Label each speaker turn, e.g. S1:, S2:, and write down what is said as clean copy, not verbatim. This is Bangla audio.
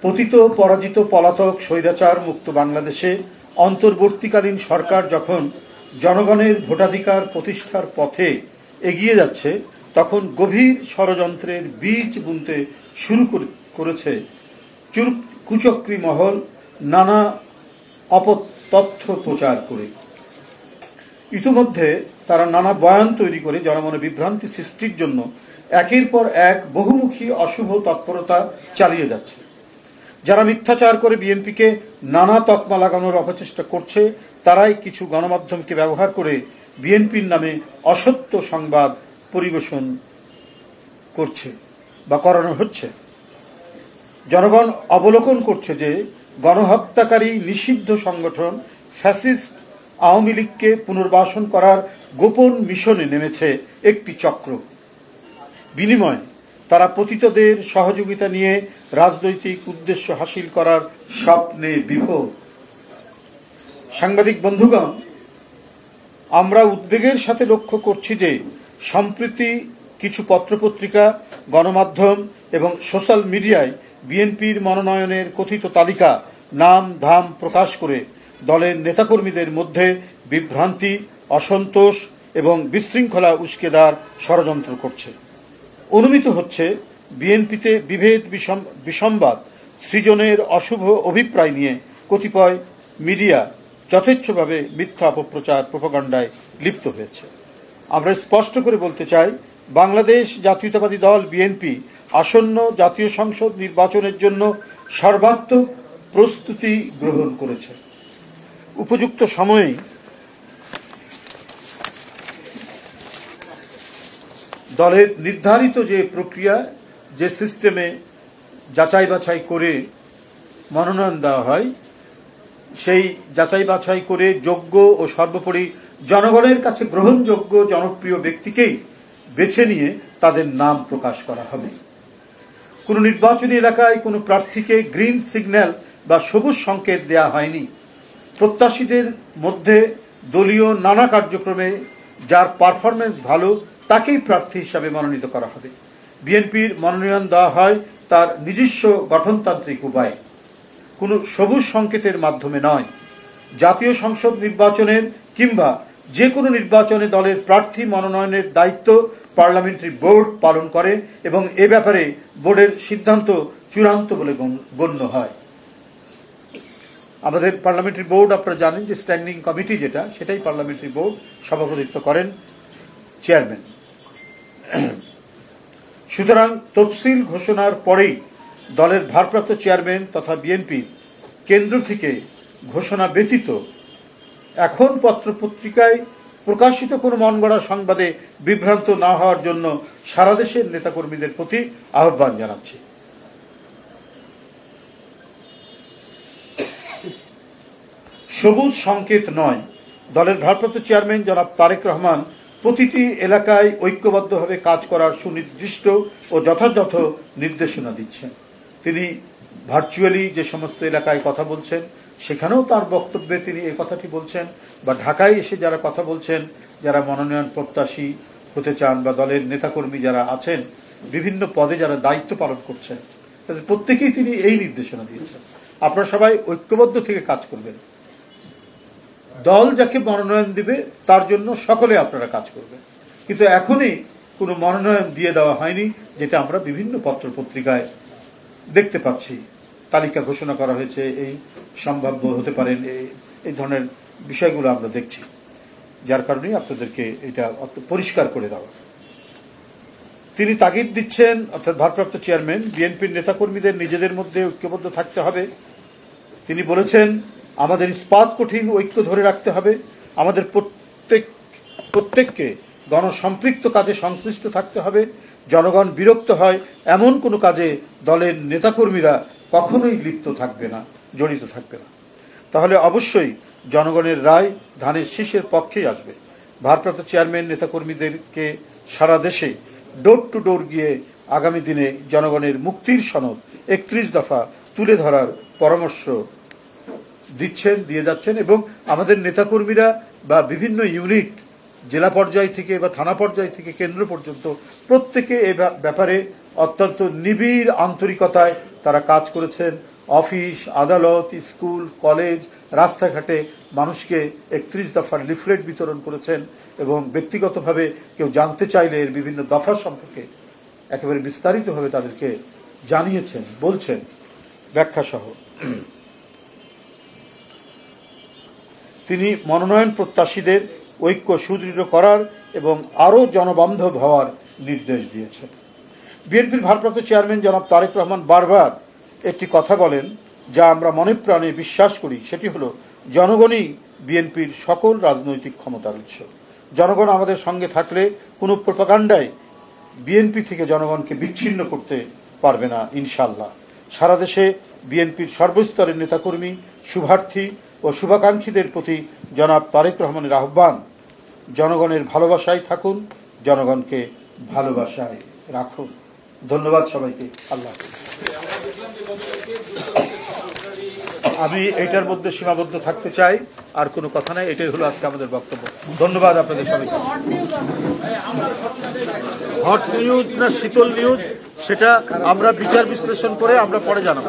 S1: পতিত পরাজিত পলাতক স্বৈরাচার মুক্ত বাংলাদেশে অন্তর্বর্তীকালীন সরকার যখন জনগণের ভোটাধিকার প্রতিষ্ঠার পথে এগিয়ে যাচ্ছে, তখন গভীর ষড়যন্ত্রের বীজ বুনতে শুরু করেছে কুচক্রী মহল নানা অপতথ্য প্রচার করে। ইতিমধ্যে তারা নানা বয়ান তৈরি করে জনমনে বিভ্রান্তি সৃষ্টির জন্য একের পর এক বহুমুখী অশুভ তৎপরতা চালিয়ে যাচ্ছে। যারা মিথ্যাচার করে বিএনপিকে নানা তকমা লাগানোর অপচেষ্টা করছে, তারাই কিছু গণমাধ্যমকে ব্যবহার করে বিএনপির নামে অসত্য সংবাদ পরিবেশন করছে বা করানো হচ্ছে। জনগণ অবলোকন করছে যে গণহত্যাকারী নিষিদ্ধ সংগঠন ফ্যাসিস্ট আওয়ামী লীগকে পুনর্বাসন করার গোপন মিশনে নেমেছে একটি চক্র। বিনিময়ে তারা পতিতদের সহযোগিতা নিয়ে রাজনৈতিক উদ্দেশ্য হাসিল করার স্বপ্নে বিভোর। সাংবাদিক বন্ধুগণ, আমরা উদ্বেগের সাথে লক্ষ্য করছি যে সম্প্রতি কিছু পত্রপত্রিকা, গণমাধ্যম এবং সোশ্যাল মিডিয়ায় বিএনপির মনোনয়নের কথিত তালিকা নাম ধাম প্রকাশ করে দলের নেতাকর্মীদের মধ্যে বিভ্রান্তি, অসন্তোষ এবং বিশৃঙ্খলা উস্কে দেওয়ার ষড়যন্ত্র করছে। অনুমিত হচ্ছে বিএনপিতে বিভেদ বিসম্বাদ সৃজনের অশুভ অভিপ্রায় নিয়ে কতিপয় মিডিয়া যথেচ্ছভাবে মিথ্যা অপপ্রচার প্রোপাগান্ডায় লিপ্ত হয়েছে। আমরা স্পষ্ট করে বলতে চাই, বাংলাদেশ জাতীয়তাবাদী দল বিএনপি আসন্ন জাতীয় সংসদ নির্বাচনের জন্য সর্বাত্মক প্রস্তুতি গ্রহণ করেছে। উপযুক্ত সময়ে দলের নির্ধারিত যে প্রক্রিয়া, যে সিস্টেমে যাচাই বাছাই করে মনোনয়ন দেওয়া হয়, সেই যাচাই বাছাই করে যোগ্য ও সর্বোপরি জনগণের কাছে গ্রহণযোগ্য জনপ্রিয় ব্যক্তিকেই বেছে নিয়ে তাদের নাম প্রকাশ করা হবে। কোনো নির্বাচনী এলাকায় কোনো প্রার্থীকে গ্রিন সিগন্যাল বা সবুজ সংকেত দেয়া হয়নি। প্রত্যাশীদের মধ্যে দলীয় নানা কার্যক্রমে যার পারফরমেন্স ভালো তাকেই প্রার্থী হিসাবে মনোনীত করা হবে। বিএনপির মনোনয়ন দেওয়া হয় তার নিজস্ব গঠনতান্ত্রিক উপায়ে, কোনো সবুজ সংকেতের মাধ্যমে নয়। জাতীয় সংসদ নির্বাচনের কিংবা যে কোনো নির্বাচনে দলের প্রার্থী মনোনয়নের দায়িত্ব পার্লামেন্টারি বোর্ড পালন করে এবং এ ব্যাপারে বোর্ডের সিদ্ধান্ত চূড়ান্ত বলে গণ্য হয়। আমাদের পার্লামেন্টারি বোর্ড, আপনারা জানেন যে স্ট্যান্ডিং কমিটি যেটা, সেটাই পার্লামেন্টারি বোর্ড, সভাপতিত্ব করেন চেয়ারম্যান। সুতরাং তফসিল ঘোষণার পরেই দলের ভারপ্রাপ্ত চেয়ারম্যান তথা বিএনপির কেন্দ্র থেকে ঘোষণা ব্যতীত এখন পত্রপত্রিকায় প্রকাশিত কোনো মনগড়া সংবাদে বিভ্রান্ত না হওয়ার জন্য সারা দেশের নেতাকর্মীদের প্রতি আহ্বান জানাচ্ছি। সবুজ সংকেত নয়, দলের ভারপ্রাপ্ত চেয়ারম্যান জনাব তারেক রহমান প্রতিটি এলাকায় ঐক্যবদ্ধভাবে কাজ করার সুনির্দিষ্ট ও যথাযথ নির্দেশনা দিচ্ছেন। তিনি ভার্চুয়ালি যে সমস্ত এলাকায় কথা বলছেন, সেখানেও তার বক্তব্যে তিনি এই কথাটি বলছেন, বা ঢাকায় এসে যারা কথা বলছেন, যারা মনোনয়ন প্রত্যাশী হতে চান বা দলের নেতাকর্মী যারা আছেন, বিভিন্ন পদে যারা দায়িত্ব পালন করছেন, তাদের প্রত্যেকেই তিনি এই নির্দেশনা দিয়েছেন, আপনারা সবাই ঐক্যবদ্ধ থেকে কাজ করবেন। দল যাকে মনোনয়ন দিবে তার জন্য সকলে আপনারা কাজ করবেন। কিন্তু এখনই কোনো মনোনয়ন দিয়ে দেওয়া হয়নি, যেটা আমরা বিভিন্ন পত্রপত্রিকায় দেখতে পাচ্ছি। তালিকা ঘোষণা করা হয়েছে, এই সম্ভাব্য হতে পারেন এই ধরনের বিষয়গুলো আমরা দেখছি, যার কারণে আপনাদেরকে এটা পরিষ্কার করে দেওয়া। তিনি তাগিদ দিচ্ছেন, অর্থাৎ ভারপ্রাপ্ত চেয়ারম্যান, বিএনপির নেতাকর্মীদের নিজেদের মধ্যে ঐক্যবদ্ধ থাকতে হবে। তিনি বলেছেন, আমাদের ইস্পাত কঠিন ঐক্য ধরে রাখতে হবে, আমাদের প্রত্যেককে গণসম্পৃক্ত কাজে সংশ্লিষ্ট থাকতে হবে। জনগণ বিরক্ত হয় এমন কোনো কাজে দলের নেতাকর্মীরা কখনোই লিপ্ত থাকবে না, জড়িত থাকবে না। তাহলে অবশ্যই জনগণের রায় ধানের শীষের পক্ষেই আসবে। ভারপ্রাপ্ত চেয়ারম্যান নেতাকর্মীদেরকে সারা দেশে ডোর টু ডোর গিয়ে আগামী দিনে জনগণের মুক্তির সনদ 31 দফা তুলে ধরার পরামর্শ দিয়ে যাচ্ছেন। এবং আমাদের নেতাকর্মীরা বা বিভিন্ন ইউনিট, জেলা পর্যায় থেকে বা থানা পর্যায় থেকে কেন্দ্র পর্যন্ত, প্রত্যেকে এ ব্যাপারে অত্যন্ত নিবিড় আন্তরিকতায় তারা কাজ করেছেন, অফিস, আদালত, স্কুল, কলেজ, রাস্তাঘাটে মানুষকে 31 দফার লিফলেট বিতরণ করেছেন এবং ব্যক্তিগতভাবে কেউ জানতে চাইলে এর বিভিন্ন দফা সম্পর্কে একেবারে বিস্তারিতভাবে তাদেরকে জানিয়েছেন, বলছেন ব্যাখ্যা সহ। তিনি মনোনয়ন প্রত্যাশীদের ঐক্য সুদৃঢ় করার এবং আরও জনবান্ধব হওয়ার নির্দেশ দিয়েছেন। বিএনপির ভারপ্রাপ্ত চেয়ারম্যান জনাব তারেক রহমান বারবার একটি কথা বলেন, যা আমরা মনে প্রাণে বিশ্বাস করি, সেটি হলো জনগণই বিএনপির সকল রাজনৈতিক ক্ষমতার উৎস। জনগণ আমাদের সঙ্গে থাকলে কোনো প্রোপাগান্ডায় বিএনপি থেকে জনগণকে বিচ্ছিন্ন করতে পারবে না ইনশাল্লাহ। সারা দেশে বিএনপির সর্বস্তরের নেতাকর্মী, শুভার্থী ও শুভাকাঙ্ক্ষীদের প্রতি জনাব তারেক রহমানের আহ্বান, জনগণের ভালোবাসায় থাকুন, জনগণকে ভালোবাসায় রাখুন। ধন্যবাদ সবাইকে। আল্লাহ। আমি এটার মধ্যে সীমাবদ্ধ থাকতে চাই, আর কোনো কথা নাই। এটাই হলো আজকে আমাদের বক্তব্য। ধন্যবাদ আপনাদের সবাইকে। হট নিউজ না শীতল নিউজ সেটা আমরা বিচার বিশ্লেষণ করে আমরা পরে জানাবো।